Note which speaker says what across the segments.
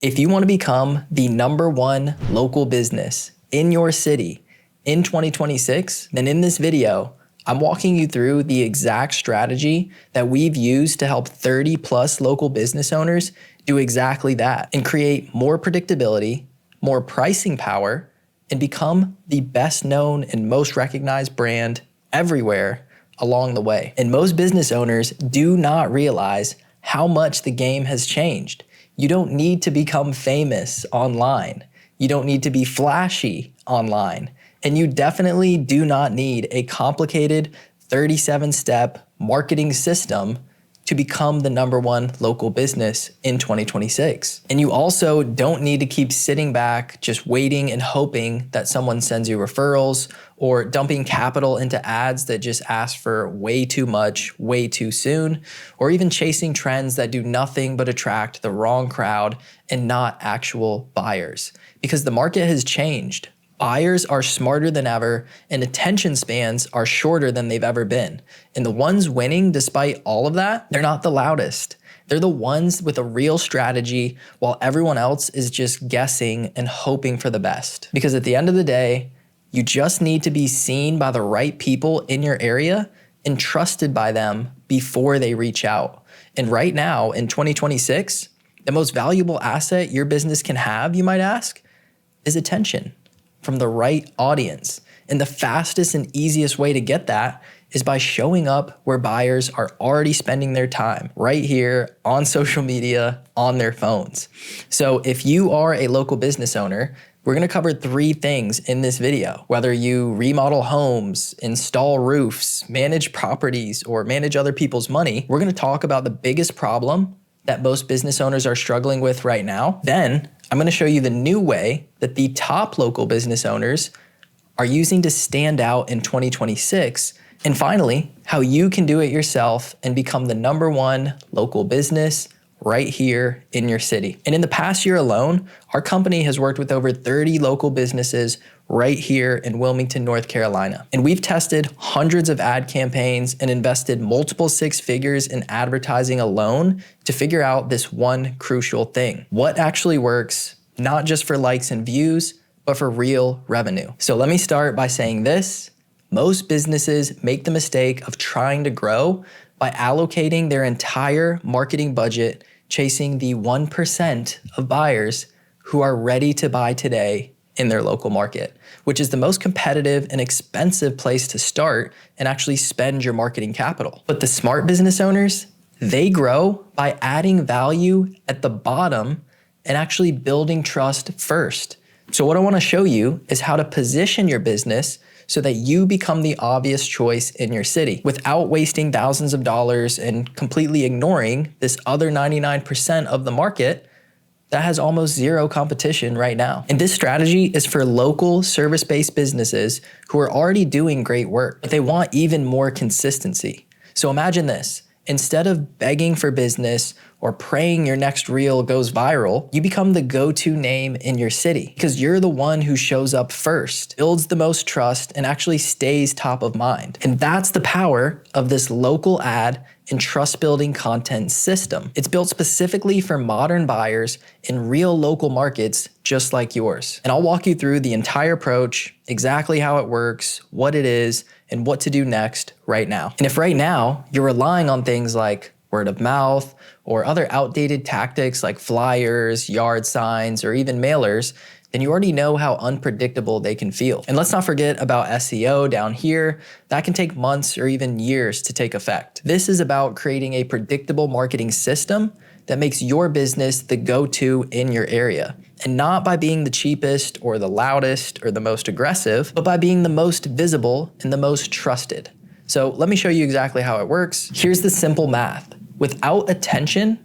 Speaker 1: If you want to become the #1 local business in your city in 2026, then in this video, I'm walking you through the exact strategy that we've used to help 30 plus local business owners do exactly that and create more predictability, more pricing power, and become the best known and most recognized brand everywhere along the way. And most business owners do not realize how much the game has changed. You don't need to become famous online. You don't need to be flashy online. And you definitely do not need a complicated 37-step marketing system to become the #1 local business in 2026. And you also don't need to keep sitting back, just waiting and hoping that someone sends you referrals or dumping capital into ads that just ask for way too much, way too soon, or even chasing trends that do nothing but attract the wrong crowd and not actual buyers. Because the market has changed. Buyers are smarter than ever, and attention spans are shorter than they've ever been. And the ones winning, despite all of that, they're not the loudest. They're the ones with a real strategy while everyone else is just guessing and hoping for the best. Because at the end of the day, you just need to be seen by the right people in your area and trusted by them before they reach out. And right now, in 2026, the most valuable asset your business can have, you might ask, is attention from the right audience. And the fastest and easiest way to get that is by showing up where buyers are already spending their time, right here on social media, on their phones. So if you are a local business owner, we're gonna cover 3 things in this video. Whether you remodel homes, install roofs, manage properties, or manage other people's money, we're gonna talk about the biggest problem that most business owners are struggling with right now. Then I'm gonna show you the new way that the top local business owners are using to stand out in 2026. And finally, how you can do it yourself and become the #1 local business right here in your city. And in the past year alone, our company has worked with over 30 local businesses right here in Wilmington, North Carolina. And we've tested hundreds of ad campaigns and invested multiple 6 figures in advertising alone to figure out this one crucial thing. What actually works, not just for likes and views, but for real revenue. So let me start by saying this. Most businesses make the mistake of trying to grow by allocating their entire marketing budget chasing the 1% of buyers who are ready to buy today in their local market, which is the most competitive and expensive place to start and actually spend your marketing capital. But the smart business owners, they grow by adding value at the bottom and actually building trust first. So what I want to show you is how to position your business so that you become the obvious choice in your city without wasting thousands of dollars and completely ignoring this other 99% of the market that has almost zero competition right now. And this strategy is for local service-based businesses who are already doing great work, but they want even more consistency. So imagine this. Instead of begging for business or praying your next reel goes viral, you become the go-to name in your city because you're the one who shows up first, builds the most trust, and actually stays top of mind. And that's the power of this local ad and trust-building content system. It's built specifically for modern buyers in real local markets just like yours. And I'll walk you through the entire approach, exactly how it works, what it is, and what to do next right now. And if right now you're relying on things like word of mouth or other outdated tactics like flyers, yard signs, or even mailers, then you already know how unpredictable they can feel. And let's not forget about SEO down here. That can take months or even years to take effect. This is about creating a predictable marketing system that makes your business the go-to in your area. And not by being the cheapest or the loudest or the most aggressive, but by being the most visible and the most trusted. So let me show you exactly how it works. Here's the simple math. Without attention,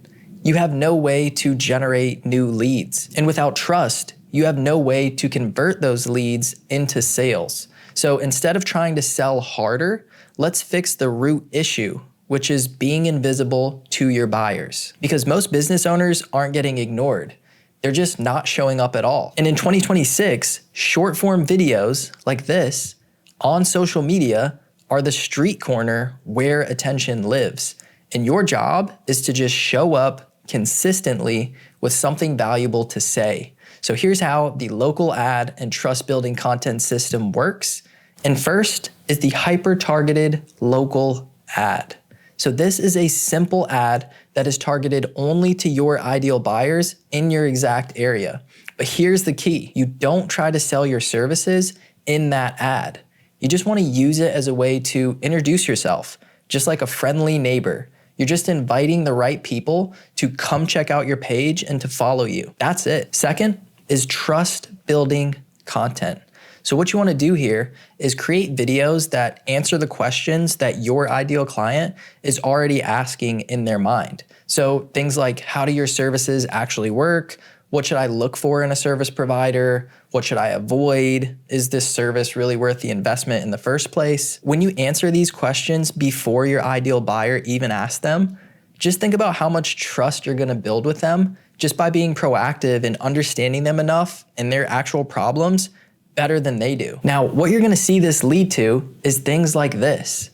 Speaker 1: you have no way to generate new leads. And without trust, you have no way to convert those leads into sales. So instead of trying to sell harder, let's fix the root issue, which is being invisible to your buyers. Because most business owners aren't getting ignored. They're just not showing up at all. And in 2026, short form videos like this on social media are the street corner where attention lives. And your job is to just show up consistently with something valuable to say. So here's how the local ad and trust building content system works. And first is the hyper-targeted local ad. So this is a simple ad that is targeted only to your ideal buyers in your exact area. But here's the key. You don't try to sell your services in that ad. You just want to use it as a way to introduce yourself, just like a friendly neighbor. You're just inviting the right people to come check out your page and to follow you. That's it. Second is trust building content. So what you want to do here is create videos that answer the questions that your ideal client is already asking in their mind. So things like, how do your services actually work? What should I look for in a service provider? What should I avoid? Is this service really worth the investment in the first place? When you answer these questions before your ideal buyer even asks them, just think about how much trust you're gonna build with them just by being proactive and understanding them enough and their actual problems better than they do. Now, what you're gonna see this lead to is things like this: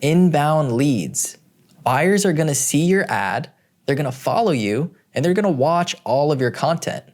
Speaker 1: inbound leads. Buyers are gonna see your ad, they're gonna follow you, and they're gonna watch all of your content.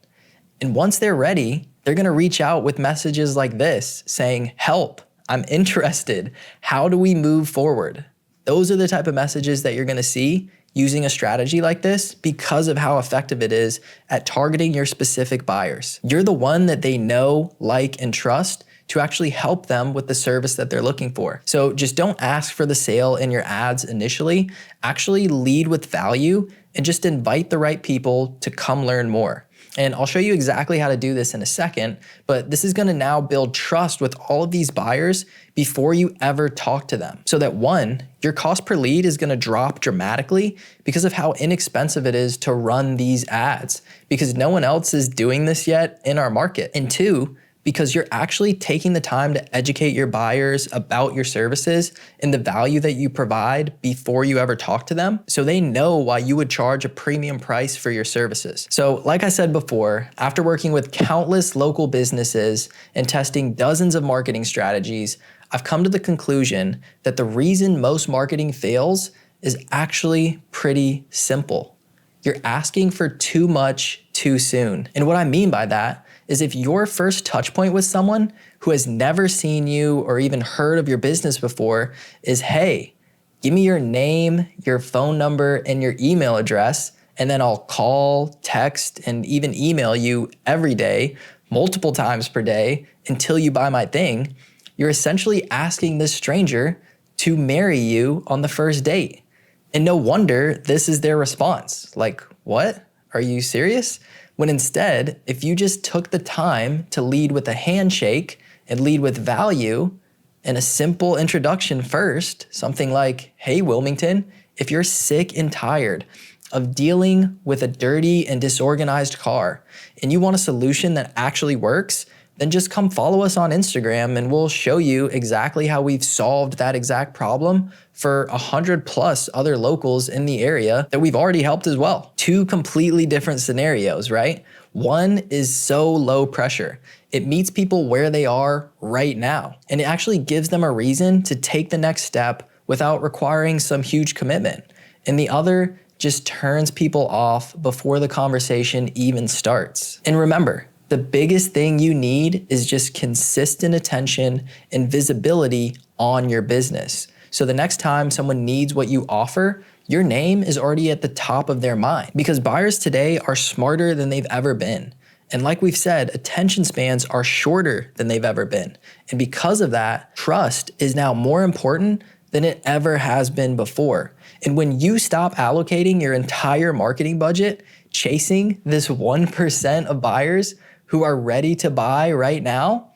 Speaker 1: And once they're ready, they're gonna reach out with messages like this saying, help, I'm interested. How do we move forward? Those are the type of messages that you're gonna see using a strategy like this because of how effective it is at targeting your specific buyers. You're the one that they know, like, and trust to actually help them with the service that they're looking for. So just don't ask for the sale in your ads initially. Actually lead with value and just invite the right people to come learn more. And I'll show you exactly how to do this in a second, but this is gonna now build trust with all of these buyers before you ever talk to them. So that one, your cost per lead is gonna drop dramatically because of how inexpensive it is to run these ads, because no one else is doing this yet in our market. And two, because you're actually taking the time to educate your buyers about your services and the value that you provide before you ever talk to them, so they know why you would charge a premium price for your services. So like I said before, after working with countless local businesses and testing dozens of marketing strategies, I've come to the conclusion that the reason most marketing fails is actually pretty simple. You're asking for too much too soon. And what I mean by that is if your first touch point with someone who has never seen you or even heard of your business before is, hey, give me your name, your phone number, and your email address, and then I'll call, text, and even email you every day, multiple times per day, until you buy my thing, you're essentially asking this stranger to marry you on the first date. And no wonder this is their response. Like, what? Are you serious? When instead, if you just took the time to lead with a handshake and lead with value and a simple introduction first, something like, hey, Wilmington, if you're sick and tired of dealing with a dirty and disorganized car and you want a solution that actually works, then just come follow us on Instagram and we'll show you exactly how we've solved that exact problem for 100+ other locals in the area that we've already helped as well. Two completely different scenarios, right? One is so low pressure. It meets people where they are right now, and it actually gives them a reason to take the next step without requiring some huge commitment. And the other just turns people off before the conversation even starts. And remember, the biggest thing you need is just consistent attention and visibility on your business. So the next time someone needs what you offer, your name is already at the top of their mind, because buyers today are smarter than they've ever been. And like we've said, attention spans are shorter than they've ever been. And because of that, trust is now more important than it ever has been before. And when you stop allocating your entire marketing budget chasing this 1% of buyers who are ready to buy right now,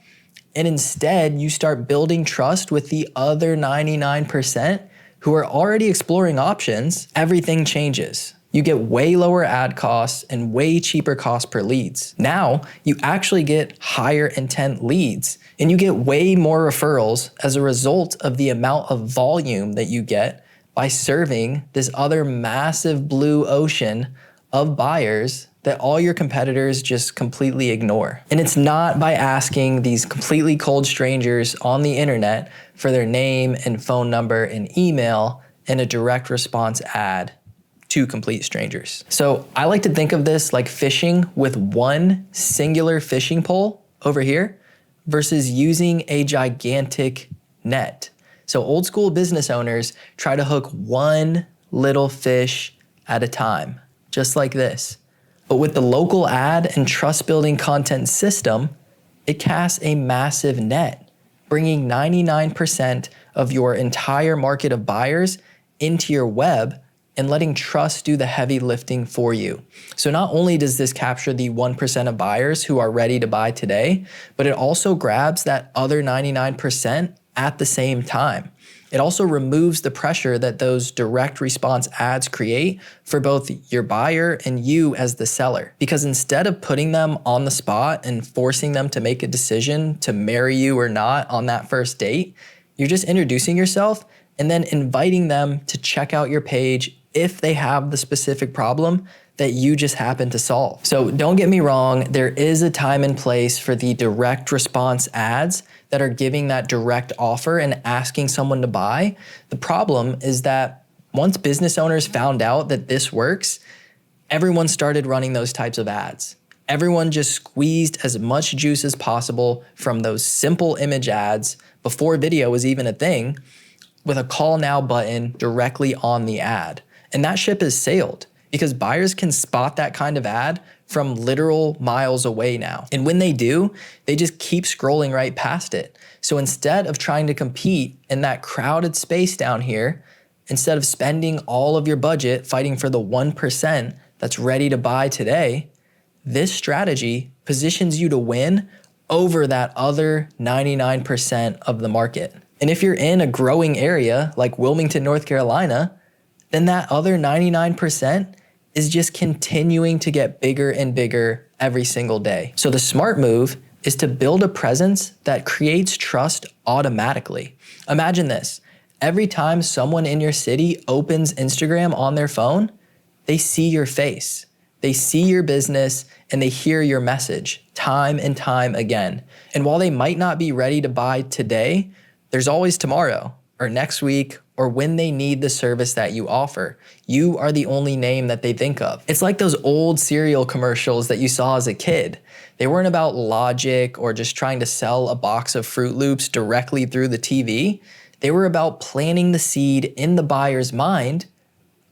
Speaker 1: and instead you start building trust with the other 99% who are already exploring options, everything changes. You get way lower ad costs and way cheaper cost per leads. Now you actually get higher intent leads, and you get way more referrals as a result of the amount of volume that you get by serving this other massive blue ocean of buyers that all your competitors just completely ignore. And it's not by asking these completely cold strangers on the internet for their name and phone number and email in a direct response ad. to complete strangers. So I like to think of this like fishing with one singular fishing pole over here versus using a gigantic net. So old school business owners try to hook one little fish at a time, just like this. But with the local ad and trust building content system, it casts a massive net, bringing 99% of your entire market of buyers into your web and letting trust do the heavy lifting for you. So not only does this capture the 1% of buyers who are ready to buy today, but it also grabs that other 99% at the same time. It also removes the pressure that those direct response ads create for both your buyer and you as the seller. Because instead of putting them on the spot and forcing them to make a decision to marry you or not on that first date, you're just introducing yourself and then inviting them to check out your page if they have the specific problem that you just happen to solve. So don't get me wrong, there is a time and place for the direct response ads that are giving that direct offer and asking someone to buy. The problem is that once business owners found out that this works, everyone started running those types of ads. Everyone just squeezed as much juice as possible from those simple image ads before video was even a thing, with a call now button directly on the ad. And that ship has sailed because buyers can spot that kind of ad from literal miles away now. And when they do, they just keep scrolling right past it. So instead of trying to compete in that crowded space down here, instead of spending all of your budget fighting for the 1% that's ready to buy today, this strategy positions you to win over that other 99% of the market. And if you're in a growing area like Wilmington, North Carolina, then that other 99% is just continuing to get bigger and bigger every single day. So the smart move is to build a presence that creates trust automatically. Imagine this. Every time someone in your city opens Instagram on their phone, they see your face. They see your business and they hear your message time and time again. And while they might not be ready to buy today, there's always tomorrow or next week or when they need the service that you offer. You are the only name that they think of. It's like those old cereal commercials that you saw as a kid. They weren't about logic or just trying to sell a box of Fruit Loops directly through the TV. They were about planting the seed in the buyer's mind,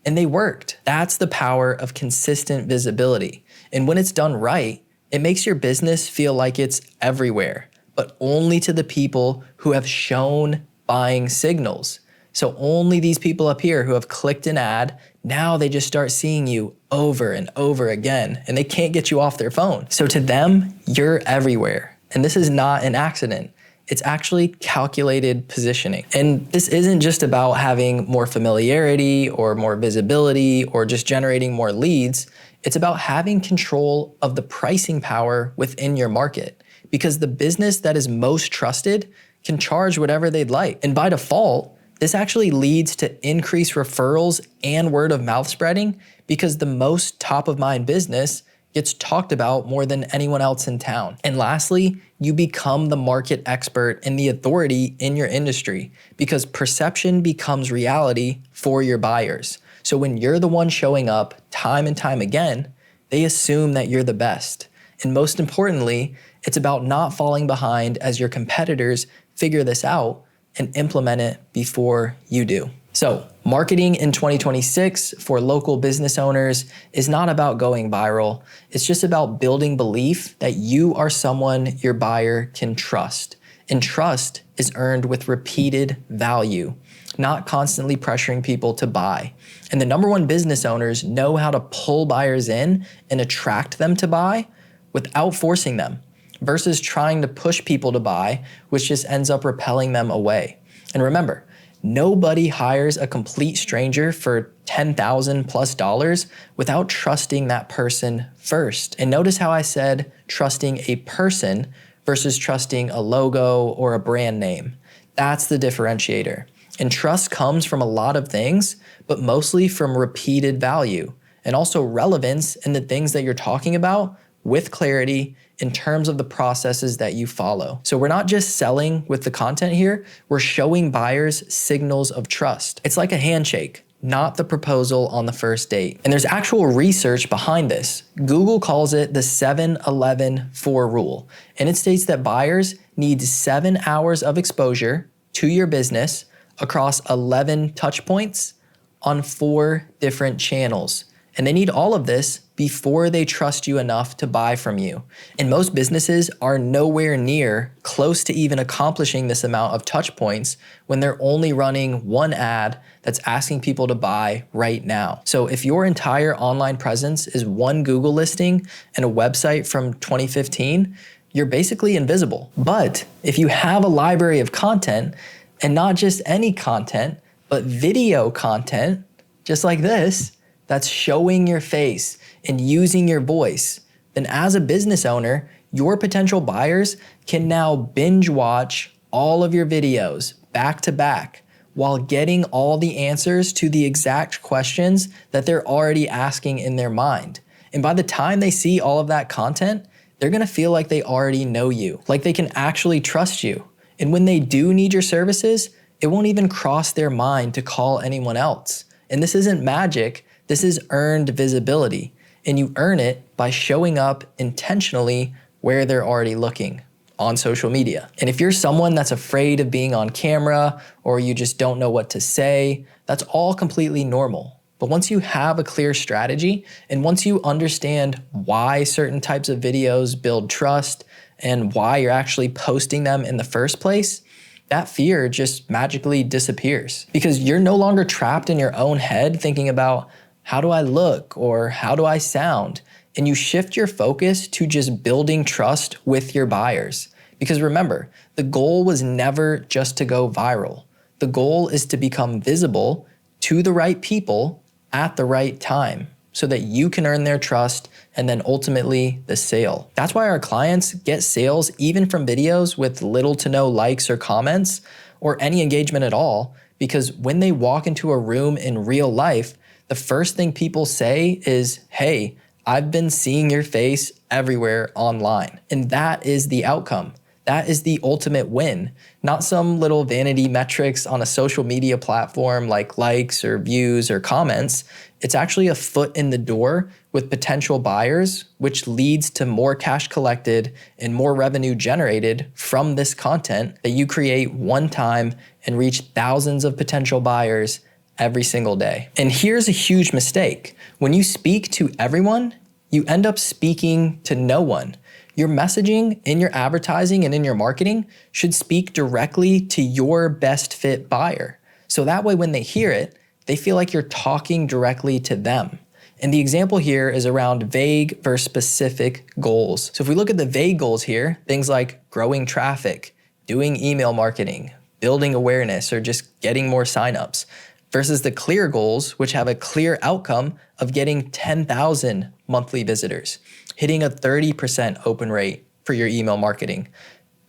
Speaker 1: and they worked. That's the power of consistent visibility. And when it's done right, it makes your business feel like it's everywhere, but only to the people who have shown buying signals. So only these people up here who have clicked an ad, now they just start seeing you over and over again, and they can't get you off their phone. So to them, you're everywhere. And this is not an accident. It's actually calculated positioning. And this isn't just about having more familiarity or more visibility or just generating more leads. It's about having control of the pricing power within your market, because the business that is most trusted can charge whatever they'd like. And by default, this actually leads to increased referrals and word of mouth spreading, because the most top of mind business gets talked about more than anyone else in town. And lastly, you become the market expert and the authority in your industry, because perception becomes reality for your buyers. So when you're the one showing up time and time again, they assume that you're the best. And most importantly, it's about not falling behind as your competitors figure this out and implement it before you do. So marketing in 2026 for local business owners is not about going viral. It's just about building belief that you are someone your buyer can trust. And trust is earned with repeated value, not constantly pressuring people to buy. And the number one business owners know how to pull buyers in and attract them to buy without forcing them, versus trying to push people to buy, which just ends up repelling them away. And remember, nobody hires a complete stranger for $10,000+ without trusting that person first. And notice how I said trusting a person versus trusting a logo or a brand name. That's the differentiator. And trust comes from a lot of things, but mostly from repeated value and also relevance in the things that you're talking about with clarity in terms of the processes that you follow. So we're not just selling with the content here, we're showing buyers signals of trust. It's like a handshake. not the proposal on the first date. And there's actual research behind this. Google calls it the 7-11-4 rule. And it states that buyers need 7 hours of exposure to your business across 11 touch points on 4 different channels. And they need all of this before they trust you enough to buy from you. And most businesses are nowhere near close to even accomplishing this amount of touch points when they're only running one ad that's asking people to buy right now. So if your entire online presence is one Google listing and a website from 2015, you're basically invisible. But if you have a library of content, and not just any content, but video content, just like this, that's showing your face and using your voice, then as a business owner, your potential buyers can now binge watch all of your videos back to back while getting all the answers to the exact questions that they're already asking in their mind. And by the time they see all of that content, they're gonna feel like they already know you, like they can actually trust you. And when they do need your services, it won't even cross their mind to call anyone else. And this isn't magic, this is earned visibility. And you earn it by showing up intentionally where they're already looking, on social media. And if you're someone that's afraid of being on camera, or you just don't know what to say, that's all completely normal. But once you have a clear strategy, and once you understand why certain types of videos build trust, and why you're actually posting them in the first place, that fear just magically disappears. Because you're no longer trapped in your own head thinking about, how do I look or how do I sound? And you shift your focus to just building trust with your buyers. Because remember, the goal was never just to go viral. The goal is to become visible to the right people at the right time so that you can earn their trust and then ultimately the sale. That's why our clients get sales even from videos with little to no likes or comments or any engagement at all, because when they walk into a room in real life, the first thing people say is, hey, I've been seeing your face everywhere online. And that is the outcome. That is the ultimate win, not some little vanity metrics on a social media platform like likes or views or comments. It's actually a foot in the door with potential buyers, which leads to more cash collected and more revenue generated from this content that you create one time and reach thousands of potential buyers every single day. And here's a huge mistake. When you speak to everyone, you end up speaking to no one. Your messaging in your advertising and in your marketing should speak directly to your best fit buyer. So that way when they hear it, they feel like you're talking directly to them. And the example here is around vague versus specific goals. So if we look at the vague goals here, things like growing traffic, doing email marketing, building awareness, or just getting more signups, versus the clear goals, which have a clear outcome of getting 10,000 monthly visitors, hitting a 30% open rate for your email marketing,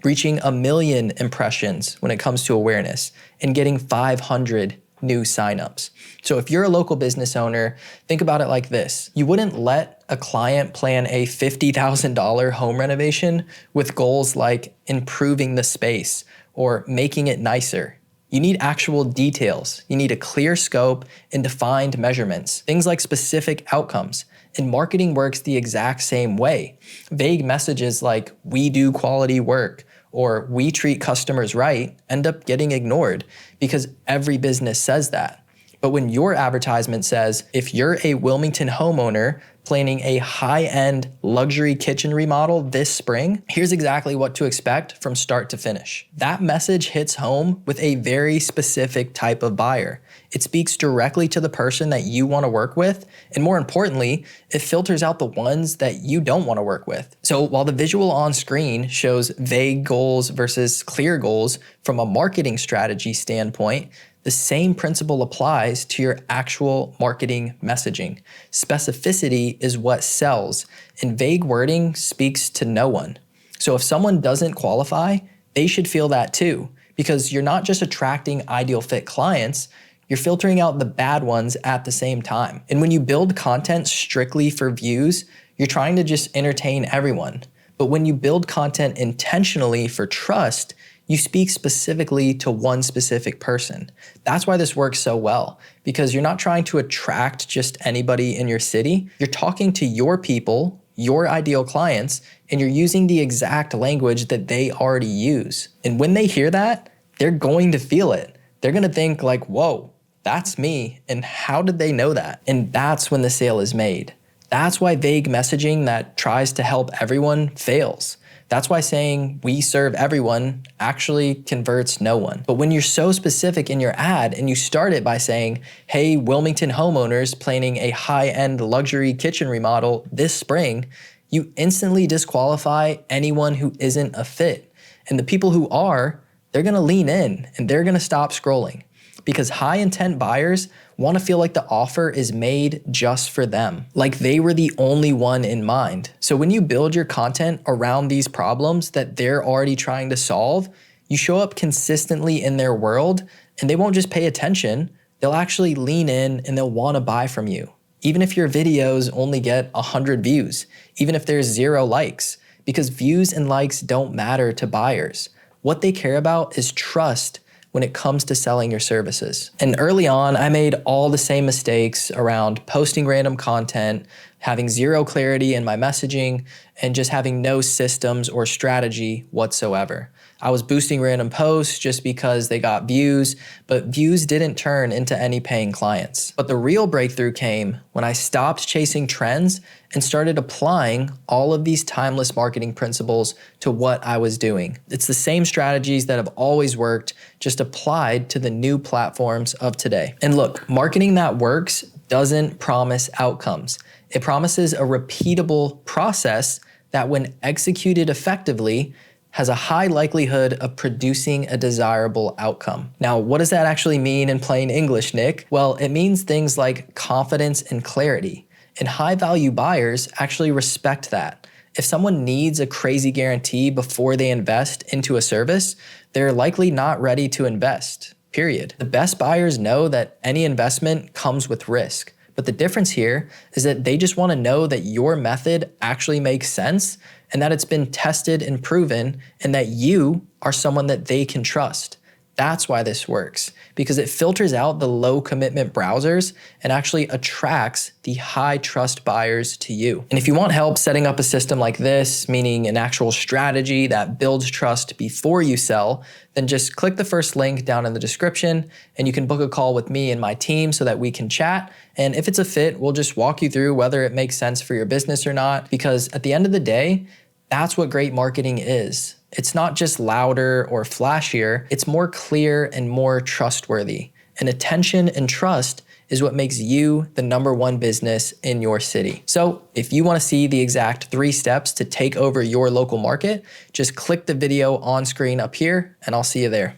Speaker 1: reaching 1 million impressions when it comes to awareness, and getting 500 new signups. So if you're a local business owner, think about it like this. You wouldn't let a client plan a $50,000 home renovation with goals like improving the space or making it nicer. You need actual details. You need a clear scope and defined measurements, things like specific outcomes. And marketing works the exact same way. Vague messages like, we do quality work, or we treat customers right, end up getting ignored because every business says that. But when your advertisement says, if you're a Wilmington homeowner planning a high-end luxury kitchen remodel this spring, here's exactly what to expect from start to finish. That message hits home with a very specific type of buyer. It speaks directly to the person that you want to work with, and more importantly, it filters out the ones that you don't want to work with. So while the visual on screen shows vague goals versus clear goals from a marketing strategy standpoint, the same principle applies to your actual marketing messaging. Specificity is what sells, and vague wording speaks to no one. So if someone doesn't qualify, they should feel that too, because you're not just attracting ideal fit clients, you're filtering out the bad ones at the same time. And when you build content strictly for views, you're trying to just entertain everyone. But when you build content intentionally for trust, You speak specifically to one specific person. That's why this works so well, because you're not trying to attract just anybody in your city. You're talking to your people, your ideal clients, and you're using the exact language that they already use. And when they hear that, they're going to feel it. They're going to think like, whoa, that's me. And how did they know that? And that's when the sale is made. That's why vague messaging that tries to help everyone fails. That's why saying we serve everyone actually converts no one. But when you're so specific in your ad and you start it by saying, hey, Wilmington homeowners planning a high-end luxury kitchen remodel this spring, you instantly disqualify anyone who isn't a fit. And the people who are, they're gonna lean in and they're gonna stop scrolling, because high intent buyers want to feel like the offer is made just for them, like they were the only one in mind. So when you build your content around these problems that they're already trying to solve, you show up consistently in their world, and they won't just pay attention, they'll actually lean in and they'll want to buy from you. Even if your videos only get 100 views, even if there's 0 likes, because views and likes don't matter to buyers. What they care about is trust when it comes to selling your services. And early on, I made all the same mistakes around posting random content, having 0 clarity in my messaging, and just having no systems or strategy whatsoever. I was boosting random posts just because they got views, but views didn't turn into any paying clients. But the real breakthrough came when I stopped chasing trends and started applying all of these timeless marketing principles to what I was doing. It's the same strategies that have always worked, just applied to the new platforms of today. And look, marketing that works doesn't promise outcomes. It promises a repeatable process that, when executed effectively, has a high likelihood of producing a desirable outcome. Now, what does that actually mean in plain English, Nick? Well, it means things like confidence and clarity. And high-value buyers actually respect that. If someone needs a crazy guarantee before they invest into a service, they're likely not ready to invest, period. The best buyers know that any investment comes with risk. But the difference here is that they just want to know that your method actually makes sense and that it's been tested and proven, and that you are someone that they can trust. That's why this works, because it filters out the low commitment browsers and actually attracts the high trust buyers to you. And if you want help setting up a system like this, meaning an actual strategy that builds trust before you sell, then just click the first link down in the description and you can book a call with me and my team so that we can chat. And if it's a fit, we'll just walk you through whether it makes sense for your business or not, because at the end of the day, that's what great marketing is. It's not just louder or flashier, it's more clear and more trustworthy. And attention and trust is what makes you the #1 business in your city. So if you want to see the exact 3 steps to take over your local market, just click the video on screen up here and I'll see you there.